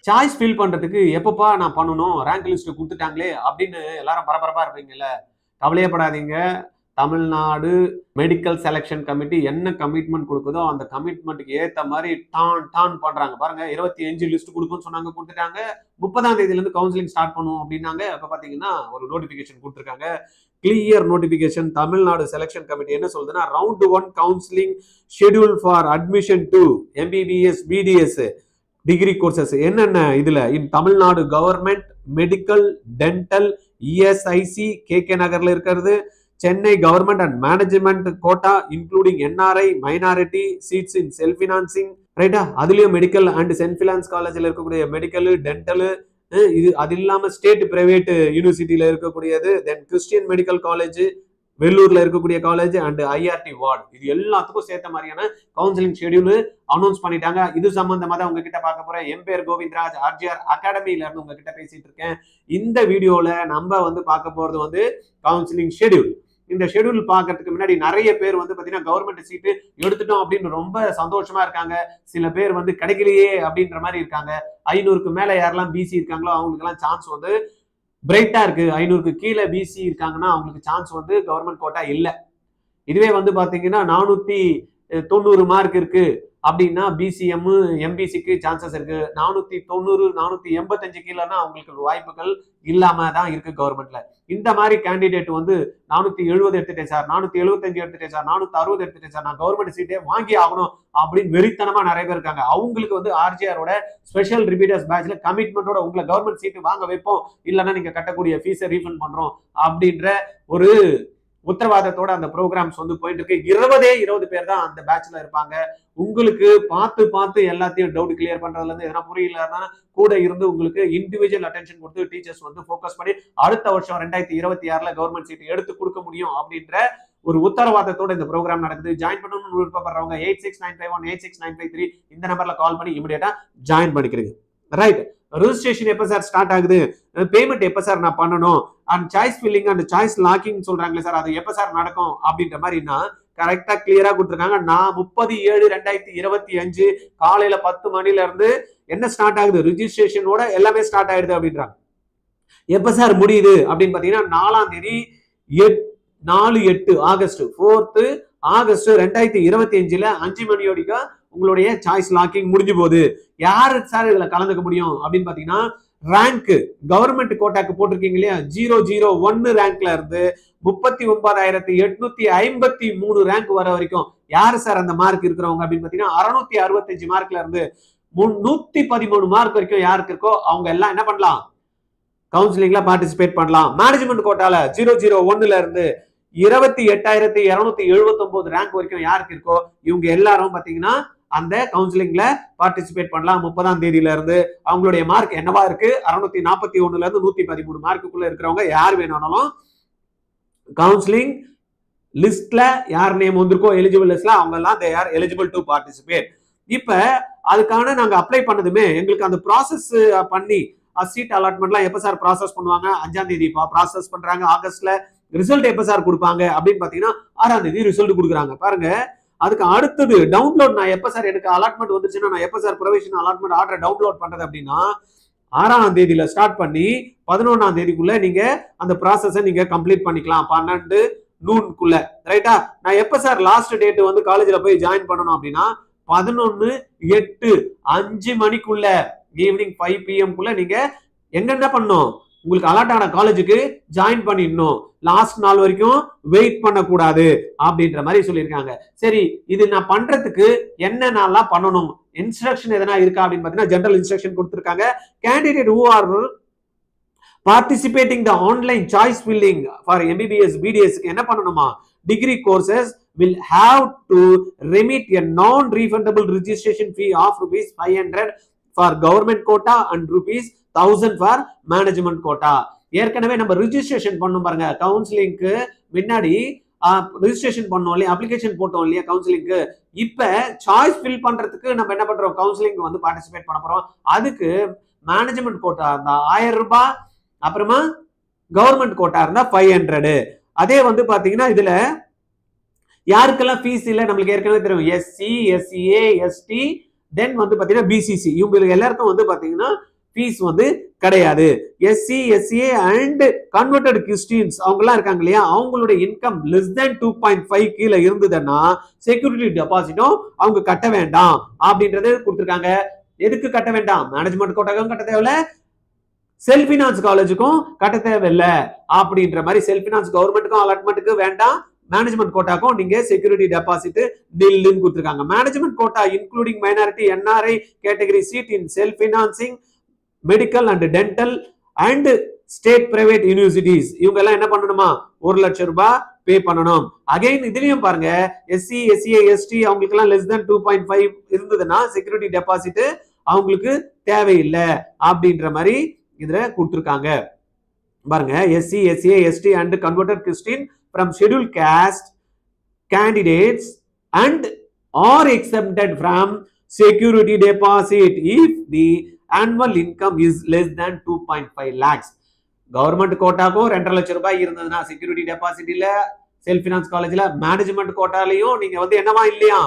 Choice fill பண்றதுக்கு எப்பப்பா நான் பண்ணணும், ரேங்க் லிஸ்ட் குடுத்துட்டாங்களே அப்படின்னு எல்லாரும் பரபரப்பா இருப்பீங்கல்ல. கவலையே படாதீங்க. தமிழ்நாடு மெடிக்கல் செலக்ஷன் கமிட்டி என்ன கமிட்மெண்ட் கொடுக்குதோ அந்த கமிட்மெண்ட்டுக்கு ஏத்த மாதிரி டான் டான் பண்றாங்க. பாருங்க 25 லிஸ்ட் குடுக்கும்னு சொன்னாங்க, குடுத்துட்டாங்க. 30ஆம் தேதியில இருந்து கவுன்சிலிங் ஸ்டார்ட் பண்ணுவோம் அப்படின்னாங்க. அப்ப பாத்தீங்கன்னா ஒரு நோட்டிபிகேஷன் கொடுத்திருக்காங்க. Clear notification. Tamil Nadu selection committee என்ன சொல்லுதுன்னா, round 1 counselling schedule for admission to MBBS BDS degree courses என்னென்ன இதுல in Tamil Nadu government medical dental ESIC KK நகர்ல இருக்கிறது, Chennai government and management quota including NRI minority seats in self financing, ரைட்டா? அதுலயும் medical and send finance காலேஜ்ல இருக்கக்கூடிய medical dental, இது அது இல்லாம ஸ்டேட் பிரைவேட் யூனிவர்சிட்டியில இருக்கக்கூடியது, தென் கிறிஸ்டியன் மெடிக்கல் காலேஜ் வெள்ளூர்ல இருக்கக்கூடிய காலேஜ் அண்ட் ஐஆர்டி வார்டு, இது எல்லாத்துக்கும் சேர்த்த மாதிரியான கவுன்சிலிங் ஷெட்யூல் அனௌன்ஸ் பண்ணிட்டாங்க. இது சம்பந்தமா தான் உங்ககிட்ட பார்க்க போறேன். என் பேர் கோவிந்தராஜ், ஆர்ஜிஆர் அகாடமில இருந்து உங்ககிட்ட பேசிட்டு இருக்கேன். இந்த வீடியோல நம்ம பார்க்க போறது கவுன்சிலிங் ஷெட்யூல். இந்த ஷெட்யூல் பார்க்கறதுக்கு முன்னாடி நிறைய பேர் பாத்தீங்கன்னா கவர்மெண்ட் சீட்டு எடுத்துட்டோம் அப்படின்னு ரொம்ப சந்தோஷமா இருக்காங்க. சில பேர் கிடைக்கலையே அப்படின்ற மாதிரி இருக்காங்க. 500க்கு மேல யாரெல்லாம் பிசி இருக்காங்களோ அவங்களுக்கு எல்லாம் சான்ஸ் பிரைட்டா இருக்கு. 500க்கு கீழே பிசி இருக்காங்கன்னா அவங்களுக்கு சான்ஸ் கவர்மெண்ட் கோட்டா இல்ல. இதுவே பாத்தீங்கன்னா 490 மார்க் இருக்கு அப்படின்னா பிசிஎம் எம்பிசிக்கு சான்சஸ் இருக்கு. 490 485 கீழேன்னா அவங்களுக்கு வாய்ப்புகள் இல்லாம தான் இருக்கு கவர்மெண்ட்ல. இந்த மாதிரி கேண்டிடேட் 470 எடுத்துட்டேன் சார், 475 எடுத்துட்டேன் சார், 460 எடுத்துட்டேன் சார், நான் கவர்மெண்ட் சீட்டே வாங்கி ஆகணும் அப்படின்னு வெறித்தனமா நிறைய பேர் இருக்காங்க. அவங்களுக்கு ஆர்ஜிஆரோட ஸ்பெஷல் ரிப்பீட்டர்ஸ் பேட்ச்ல கமிட்மெண்டோட உங்களை கவர்மெண்ட் சீட்டு வாங்க வைப்போம், இல்லைன்னா நீங்க கட்டக்கூடிய ஃபீஸை ரீஃபண்ட் பண்றோம் அப்படின்ற ஒரு உத்தரவாதத்தோட அந்த ப்ரோக்ராம்ஸ் போயிட்டு இருக்கு. 20 பேர் தான் அந்த பேட்ச்ல இருப்பாங்க. உங்களுக்கு பார்த்து எல்லாத்தையும் டவுட் கிளியர் பண்றதுல இருந்து எதனா புரியலன்னா கூட இருந்து உங்களுக்கு இண்டிவிஜுவல் அட்டென்ஷன் கொடுத்து டீச்சர்ஸ் ஃபோக்கஸ் பண்ணி அடுத்த வருஷம் 2026ல கவர்மெண்ட் சீட் எடுத்து கொடுக்க முடியும் அப்படின்ற ஒரு உத்தரவாதத்தோட இந்த ப்ரோக்ராம் நடக்குது. ஜாயின் பண்ணணும்னு விருப்பப்படுறவங்க 8695518693 இந்த நம்பர்ல கால் பண்ணி இமிடியேட்டா ஜாயின் பண்ணிக்கிறீங்க. ரைட். ரெஜிஸ்ட்ரேஷன் எப்ப சார் ஸ்டார்ட் ஆகுது, பேமெண்ட் எப்ப சார் நான் பண்ணணும், and choice filling and choice locking சொல்றாங்களே சார், அது எப்ப சார் நடக்கும் அப்படின்ற மாதிரினா கரெக்டா கிளியரா கொடுத்துருக்காங்க. நான் 30/7/2025 காலையில 10 மணில இருந்து என்ன ஸ்டார்ட் ஆகுது, ரிஜிஸ்ட்ரேஷனோட எல்லாமே ஸ்டார்ட் ஆயிடுது அப்படின்றாங்க. எப்ப சார் முடியுது அப்படின்னு பாத்தீங்கன்னா 4ஆம் தேதி 4/8 ஆகஸ்ட் 4th ஆகஸ்ட் 2025ல 5 மணியோடிக்கா உங்களுடைய சாய்ஸ் லாக்கிங் முடிஞ்சு போகுது. யாரு சார் இதுல கலந்துக்க முடியும் அப்படின்னு பாத்தீங்கன்னா, ரேங்க் கவர்மெண்ட் கோட்டாக்கு போட்டிருக்கீங்க இல்லையா, 001 ரேங்க்ல இருந்து 39,853 ரேங்க் வர வரைக்கும் யாரு சார் அந்த மார்க் இருக்கிறவங்க அப்படின்னு பாத்தீங்கன்னா 665 மார்க்ல இருந்து 113 மார்க் வரைக்கும் யாருக்கு இருக்கோ அவங்க எல்லாம் என்ன பண்ணலாம், கவுன்சிலிங்ல பார்ட்டிசிபேட் பண்ணலாம். மேனேஜ்மெண்ட் கோட்டால 001ல இருந்து 28,279 ரேங்க் வரைக்கும் யாருக்கு இருக்கோ இவங்க எல்லாரும் பாத்தீங்கன்னா அந்த கவுன்சிலிங்ல பார்ட்டிசிபேட் பண்ணலாம். 30ஆம் தேதியில இருந்து அவங்களுடைய மார்க் என்னவா இருக்கு, 641ல இருந்து 113 மார்க்குள்ள இருக்கிறவங்க யார் வேணாலும் கவுன்சிலிங் லிஸ்ட்ல யார் நேம் வந்திருக்கோ எலிஜிபிள் லிஸ்ட்ல அவங்க எல்லாம் they are eligible to participate. இப்ப அதுக்கான நாங்க அப்ளை பண்ணதுமே எங்களுக்கு அந்த ப்ராசஸ் பண்ணி சீட் அலாட்மெண்ட்லாம் எப்ப சார் ப்ராசஸ் பண்ணுவாங்க, 5ஆம் தேதி ப்ராசஸ் பண்றாங்க. ஆகஸ்ட்ல ரிசல்ட் எப்ப சார் கொடுப்பாங்க அப்படின்னு பாத்தீங்கன்னா 6ஆம் தேதி ரிசல்ட் கொடுக்குறாங்க. பாருங்க, அதுக்கு அடுத்தது டவுன்லோட் நான் எப்ப சார் எனக்கு அலாட்மெண்ட் வந்துருச்சுன்னா நான் எப்ப sir provisional allotment order download பண்றது அப்படின்னா 6ஆம் தேதியில ஸ்டார்ட் பண்ணி 11ஆம் தேதிக்குள்ள நீங்க அந்த ப்ராசஸை நீங்க கம்ப்ளீட் பண்ணிக்கலாம் 12 noonக்குள்ள. ரைட்டா? நான் எப்ப சார் லாஸ்ட் டேட் காலேஜ்ல போய் ஜாயின் பண்ணணும் அப்படின்னா 11/8 5 மணிக்குள்ள ஈவினிங் 5 PM நீங்க என்ன பண்ணணும், உங்களுக்கு அலாட் ஆன காலேஜுக்கு ஜாயின் பண்ணிடணும். லாஸ்ட் நாள் வரைக்கும் வெயிட் பண்ணக்கூடாது அப்படின்ற மாதிரி சொல்லியிருக்காங்க. சரி, இது நான் பண்றதுக்கு என்னென்னலாம் பண்ணணும், இன்ஸ்ட்ரக்ஷன் எதனா இருக்கா அப்படின்னு பாத்தீங்கன்னா ஜெனரல் இன்ஸ்ட்ரக்ஷன் கொடுத்திருக்காங்க. Candidate who are participating the online choice filling for MBBS BDS என்ன பண்ணணுமா, degree courses will have to remit a non-refundable registration fee of ₹500 for government quota and ₹1000 for management quota. ஏற்கனவே நம்ம registration பண்ணோம் பாருங்க, கவுன்சிலிங்க்கு முன்னாடி registration பண்ணோம் இல்லையா, application போட்டோம் இல்லையா கவுன்சிலிங்க்கு. இப்ப சாய்ஸ் ஃபில் பண்றதுக்கு நம்ம என்ன பண்றோம், கவுன்சிலிங் பார்ட்டிசிபேட் பண்ண போறோம். அதுக்கு மேனேஜ்மெண்ட் கோட்டா இருந்தா 1000 ரூபாய், அப்புறமா கவர்மெண்ட் கோட்டா இருந்தா 500. அதே பாத்தீங்கன்னா இதுல யாருக்கெல்லாம் ஃபீஸ் இல்ல நம்மளுக்கு ஏற்கனவே தெரியும், SC SCA ST தென் பாத்தீங்கன்னா BCC இவங்களுக்கு எல்லாருக்கும் பாத்தீங்கன்னா ஃபீஸ் வந்து கிடையாது. SC SA and converted Christians அவங்கலாம் இருக்காங்க இல்லையா, அவங்களுடைய இன்கம் லெஸ் தென் 2.5 கீழே இருந்ததுன்னா செக்யூரிட்டி டெபாசிட்டும் அவங்க கட்ட வேண்டாம் அப்படின்றது கொடுத்துருக்காங்க. எதுக்கு கட்ட வேண்டாம்? மேனேஜ்மெண்ட் கோட்டாக்கும் கட்ட தேவையில்ல, செல்ஃப் ஃபினான்ஸ் காலேஜுக்கும் கட்ட தேவையில்லை அப்படின்ற மாதிரி. செல்ஃப் ஃபினான்ஸ் கவர்மெண்ட்டுக்கும் அலாட்மெண்ட்டுக்கு வேண்டாம், மேனேஜ்மெண்ட் கோட்டாக்கும் நீங்க செக்யூரிட்டி டெபாசிட் நில்லுன்னு கொடுத்துருக்காங்க. Management quota including minority NRI category seat in self financing medical and dental and state private universities இவங்க எல்லாம் என்ன பண்ணணுமா? 1 லட்சம் ரூபாய் பே பண்ணணும். அகைன் இதுலயும் பாருங்க, எஸ்சி எஸ்சிஏ எஸ்டி அவங்களுக்கு எல்லாம் லெஸ் தென் 2.5 இருந்ததுன்னா செக்யூரிட்டி டெபாசிட் அவங்களுக்கு தேவையில்லை அப்படின்ற மாதிரி இதுல கொடுத்துருக்காங்க. பாருங்க, SC SCA ST and converted Christian from scheduled caste candidates and are exempted from security deposit if the annual income is less than 2.5 lakhs. Government கோட்டாக்கும் 2.5 லட்சம் ரூபாய் இருந்ததுன்னா செக்யூரிட்டி டெபாசிட் இல்ல. செல்ஃப் ஃபினான்ஸ் காலேஜ்ல மேனேஜ்மெண்ட் கோட்டாலையும் நீங்க வந்து என்னவா இல்லையா,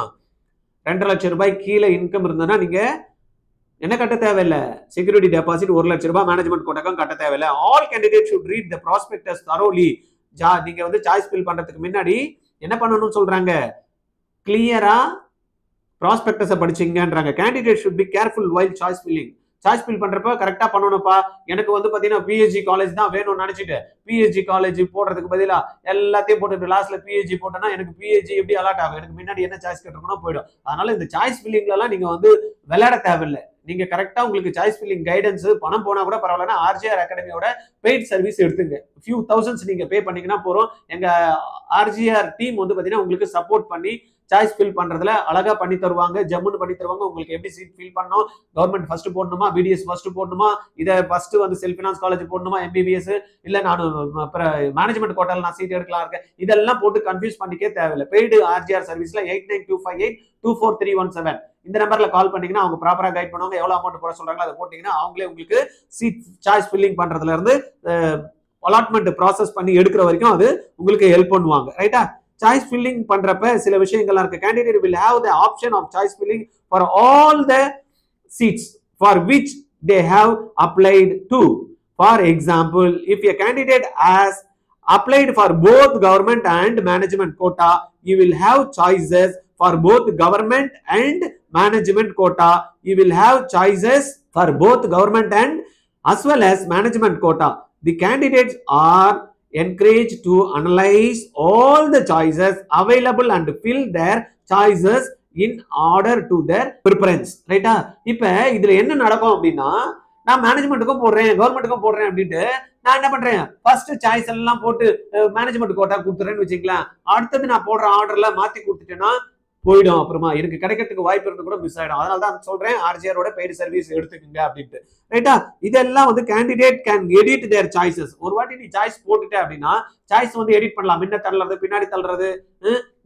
2.5 லட்சம் ரூபாய் கீழே இன்கம் இருந்ததுன்னா நீங்க என்ன கட்ட தேவையில்லை? செக்யூரிட்டி டெபாசிட் 1 லட்சம் ரூபாய் மேனேஜ்மெண்ட் கோட்டாக்கும் கட்ட தேவையில்லை. All candidate should read the prospectus thoroughly. நீங்க வந்து சாய்ஸ் ஃபில் பண்றதுக்கு முன்னாடி என்ன பண்ணணும்னு சொல்றாங்க? கிளியரா ப்ராஸ்பெக்டஸை படிச்சீங்கன்றாங்க. Candidate should be careful while choice filling. Choice fill பண்றப்ப கரெக்டா பண்ணணும்ப்பா. எனக்கு வந்து பாத்தீங்கன்னா பிஹெச்டி காலேஜ் தான் வேணும்னு நினைச்சிட்டு பிஹெச்டி காலேஜ் போடுறதுக்கு பதிலா எல்லாத்தையும் போட்டுட்டு லாஸ்ட்ல பிஹெச்டி போட்டோம்னா எனக்கு பிஹெச்டி எப்படி அலாட் ஆகும்? எனக்கு முன்னாடி என்ன சாய்ஸ் கேட்டிருக்கணும் போயிடும். அதனால இந்த சாய்ஸ் ஃபில்லிங்ல எல்லாம் நீங்க வந்து விளையாட தேவையில்லை. நீங்க கரெக்டா உங்களுக்கு சாய்ஸ் ஃபில்லிங் கைடன்ஸ் பணம் போனா கூட பரவாயில்லன்னா ஆர்ஜிஆர் அகாடமியோட பெய்ட் சர்வீஸ் எடுத்துங்க. ஃபியூ தௌசண்ட்ஸ் நீங்க பே பண்ணீங்கன்னா போறோம். எங்க ஆர்ஜிஆர் டீம் வந்து பாத்தீங்கன்னா உங்களுக்கு சப்போர்ட் பண்ணி சாய்ஸ் ஃபில் பண்றதுல அழகா பண்ணி தருவாங்க, ஜம்முன்னு பண்ணி தருவாங்க. உங்களுக்கு எப்படி சீட் ஃபில் பண்ணணும், கவர்மெண்ட் ஃபர்ஸ்ட் போடணுமா, பிடிஎஸ் ஃபர்ஸ்ட் போடணுமா, இதை ஃபர்ஸ்ட் வந்து செல்ஃப் ஃபினான்ஸ் காலேஜ் போடணுமா, எம்பிபிஎஸ் இல்ல நான் மேனேஜ்மெண்ட் கோட்டால நான் சீட் எடுக்கலாம் இருக்கேன், இதெல்லாம் போட்டு கன்ஃபியூஸ் பண்ணிக்கே தேவையில்லை. பெய்டு ஆர்ஜிஆர் சர்வீஸ்ல 8925824317 இந்த நம்பர்ல கால் பண்ணீங்கன்னா அவங்க ப்ராப்பரா கைட் பண்ணுவாங்க. எவ்வளவு அமௌண்ட் போட சொல்றாங்களோ அதை போட்டீங்கன்னா அவங்களே உங்களுக்கு சீட் சாய்ஸ் ஃபில்லிங் பண்றதுல இருந்து அலாட்மெண்ட் ப்ராசஸ் பண்ணி எடுக்கிற வரைக்கும் அது உங்களுக்கு ஹெல்ப் பண்ணுவாங்க. ரைட்டா? சாய்ஸ் ஃபில்லிங் பண்றப்ப சில விஷயங்கள்லாம் இருக்கு. Candidate will have the option of choice filling for all the seats for which they have applied to. For example, if a candidate has applied for both government and management quota, you will have choices for both government and management quota. You will have choices for both government and as well as management quota. The candidates are encouraged to analyze all the choices available and fill their choices in order to their preference. ரைட்டா? இப்ப இதுல என்ன நடக்கும் அப்படின்னா, நான் மேனேஜ்மெண்ட்டுக்கும் போடுறேன் கவர்மெண்ட்டுக்கும் போடுறேன் அப்படின்ட்டு நான் என்ன பண்றேன், ஃபர்ஸ்ட் சாய்ஸ் எல்லாம் போட்டு மேனேஜ்மெண்ட் கோட்டா கொடுத்துறேன்னு வச்சுக்கலாம். அடுத்தது நான் போடுற ஆர்டர்ல மாத்தி கொடுத்துட்டேன்னா போயிடும். அப்புறமா எனக்கு கிடைக்கிறதுக்கு வாய்ப்பு இருந்து கூட மிஸ் ஆயிடும். அதனால தான் சொல்றேன் ஆர்ஜிஆரோட பெய்டு சர்வீஸ் எடுத்துக்கங்க அப்படின்ட்டு. ரைட்டா? இதெல்லாம் வந்து candidate can edit there choices. ஒரு வாட்டி நீ சாய்ஸ் போட்டுட்ட அப்படின்னா சாய்ஸ் வந்து எடிட் பண்ணலாம். முன்ன தள்ளுறது, பின்னாடி தள்ளுறது,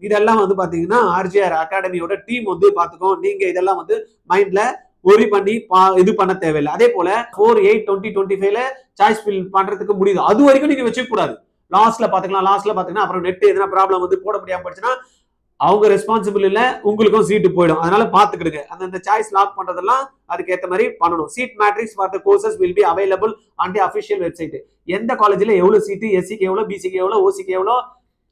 இதெல்லாம் வந்து பாத்தீங்கன்னா ஆர்ஜிஆர் அகாடமியோட டீம் வந்து பாத்துக்கோ. நீங்க இதெல்லாம் வந்து மைண்ட்ல ஒரி பண்ணி இது பண்ண தேவையில்லை. அதே போல 4/8/2025 சாய்ஸ் ஃபில் பண்றதுக்கு முடியுது. அது வரைக்கும் நீங்க வச்சுக்க கூடாது. லாஸ்ட்ல பாத்தீங்கன்னா அப்புறம் நெட் எதனா ப்ராப்ளம் வந்து போட முடியாம போச்சுன்னா அவங்க ரெஸ்பான்சிபிள் இல்ல, உங்களுக்கும் சீட்டு போயிடும். அதனால பாத்துக்கிடுங்க. அந்த சாய்ஸ் லாக் பண்றதெல்லாம் அதுக்கு ஏத்த மாதிரி பண்ணணும். Seat matrix for the courses will be available on the official website. எந்த காலேஜ்ல எவ்வளவு சீட்டு, எஸ்சிக்கு எவ்வளவு, பிசிக்கு எவ்வளவு, ஓசிக்கு எவ்வளவு,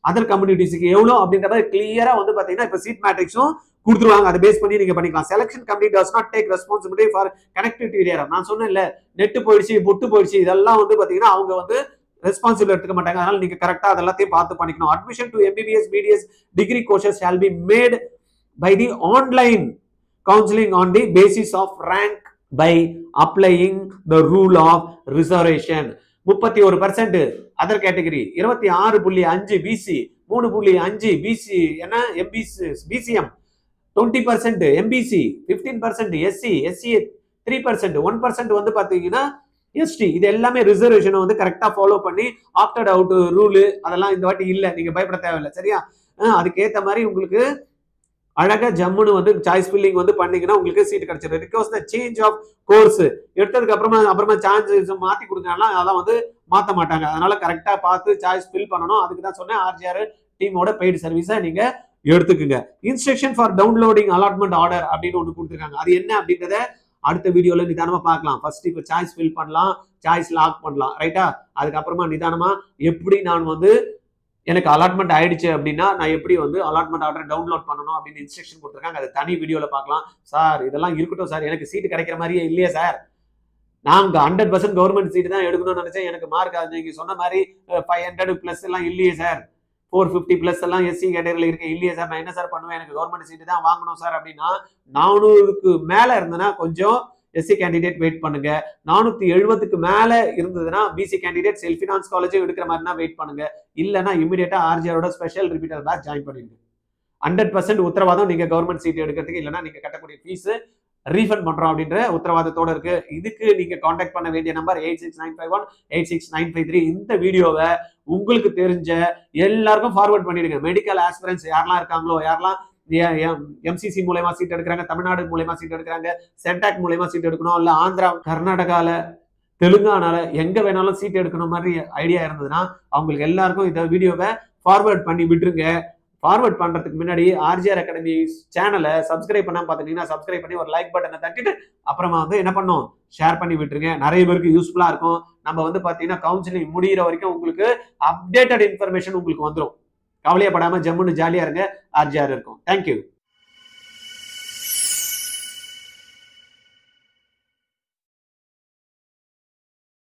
அதர் கம்யூனிட்டிஸ்க்கு எவ்வளவு அப்படின்ற மாதிரி கிளியரா வந்து பாத்தீங்கன்னா இப்ப சீட் மேட்ரிக்ஸும் கொடுத்துருவாங்க. அதை பேஸ் பண்ணி நீங்க பண்ணிக்கலாம். Selection committee does not take responsibility for connectivity error. நான் சொன்னேன் இல்ல, நெட் போயிடுச்சு, பொட்டு போயிடுச்சு, இதெல்லாம் வந்து பாத்தீங்கன்னா அவங்க வந்து ரெஸ்பான்சிபிள் எடுத்துக்க மாட்டாங்க. அதனால நீங்க கரெக்டா அதெல்லாத்தையும் பார்த்து பண்ணிக்கணும். Admission to MBBS BDS degree courses shall be made by the online counseling on the basis of rank by applying the rule of reservation. 31% other category, 26.5 BC, 3.5 BC என்ன பிசிஎம், 20% எம்பிசி, 15% எஸ்சி, எஸ்சிஏ 3%, 1% வந்து பாத்தீங்கன்னா ST. இது எல்லாமே ரிசர்வேஷனை வந்து கரெக்டா follow பண்ணி opted out rule அதெல்லாம் இந்த வாட்டி இல்ல, நீங்க பயப்பட தேவையில்லை. சரியா? அதுக்கேற்ற மாதிரி உங்களுக்கு அழகா ஜம்முன்னு வந்து சாய்ஸ் ஃபில்லிங் வந்து பண்ணீங்கன்னா உங்களுக்கு சீட் கிடைச்சிடும். Because the change of course எடுத்ததுக்கு அப்புறமா சான்ஸ் மாத்தி கொடுங்கன்னா அதெல்லாம் வந்து மாத்த மாட்டாங்க. அதனால கரெக்டா பார்த்து சாய்ஸ் ஃபில் பண்ணணும். அதுக்கு தான் சொன்னேன் ஆர்ஜிஆர் டீமோட பெய்டு சர்வீஸை நீங்க எடுத்துக்குங்க. Instruction for downloading allotment order அப்படின்னு ஒன்று கொடுத்துருக்காங்க. அது என்ன அப்படின்றத அடுத்த வீடியோல நிதானமா பார்க்கலாம். ஃபர்ஸ்ட் இப்போ சாய்ஸ் ஃபில் பண்ணலாம், சாய்ஸ் லாக் பண்ணலாம், ரைட்டா? அதுக்கப்புறமா நிதானமா எப்படி நான் வந்து எனக்கு அலாட்மெண்ட் ஆயிடுச்சு அப்படின்னா நான் எப்படி வந்து அலாட்மெண்ட் ஆர்டர் டவுன்லோட் பண்ணணும் அப்படின்னு இன்ஸ்ட்ரக்ஷன் கொடுத்துருக்காங்க. அது தனி வீடியோல பார்க்கலாம். சார் இதெல்லாம் இருக்கட்டும் சார், எனக்கு சீட்டு கிடைக்கிற மாதிரியே இல்லையே சார், நான் 100% கவர்மெண்ட் சீட்டு தான் எடுக்கணும்னு நினைச்சேன், எனக்கு மார்க் நீங்க சொன்ன மாதிரி 500 பிளஸ் எல்லாம் இல்லையே சார், 450 பிளஸ் எல்லாம் எஸ்சி கேட்டகரியில் இருக்கு இல்லையே சார், நான் என்ன சார் பண்ணுவேன், எனக்கு கவர்மெண்ட் சீட்டு தான் வாங்கணும் சார் அப்படின்னா 400க்கு மேல இருந்ததுன்னா கொஞ்சம் எஸ்சி கேண்டிடேட் வெயிட் பண்ணுங்க. 470க்கு மேல இருந்ததுன்னா PC candidate self finance college எடுக்கிற மாதிரினா வெயிட் பண்ணுங்க. இல்லைன்னா இமிடியேட்டா ஆர்ஜிஆரோட ஸ்பெஷல் ரிப்பீட்டர் பேட்ச் ஜாயின் பண்ணிடுங்க. 100% உத்தரவாதம் நீங்க கவர்மெண்ட் சீட் எடுக்கிறதுக்கு, இல்லைன்னா நீங்க கட்டக்கூடிய ஃபீஸ் ரீஃபண்ட் பண்றோம் அப்படின்ற உத்தரவாதத்தோட இருக்கு. இதுக்கு நீங்க கான்டாக்ட் பண்ண வேண்டிய நம்பர் 8695186953. இந்த வீடியோவை உங்களுக்கு தெரிஞ்ச எல்லாருக்கும் ஃபார்வர்ட் பண்ணிடுங்க. மெடிக்கல் ஆஸ்பிரன்ஸ் யாரெல்லாம் இருக்காங்களோ, யாரெல்லாம் எம்சிசி மூலமா சீட் எடுக்கிறாங்க, தமிழ்நாடு மூலமா சீட் எடுக்கிறாங்க, சென்டாக் மூலமா சீட் எடுக்கணும், இல்ல ஆந்திரா, கர்நாடகால, தெலுங்கானால எங்க வேணாலும் சீட் எடுக்கணும் மாதிரி ஐடியா இருந்ததுன்னா அவங்களுக்கு எல்லாருக்கும் இந்த வீடியோவை ஃபார்வர்ட் பண்ணி விட்டுருங்க. ஃபார்வர்ட் பண்றதுக்கு முன்னாடி ஆர்ஜிஆர் அகாடமி சேனலை சப்ஸ்கிரைப் பண்ணாம பாத்தீங்கன்னா சப்ஸ்கிரைப் பண்ணி ஒரு லைக் பட்டனை தட்டிட்டு அப்புறமா வந்து என்ன பண்ணும், ஷேர் பண்ணி விட்டுருங்க. நிறைய பேருக்கு யூஸ்ஃபுல்லா இருக்கும். நம்ம வந்து பாத்தீங்கன்னா கவுன்சிலிங் முடிகிற வரைக்கும் உங்களுக்கு அப்டேட்டட் இன்ஃபர்மேஷன் உங்களுக்கு வந்துடும். கவலையப்படாம ஜம்முன்னு ஜாலியா இருங்க. ஆர்ஜிஆர் இருக்கும். தேங்க்யூ.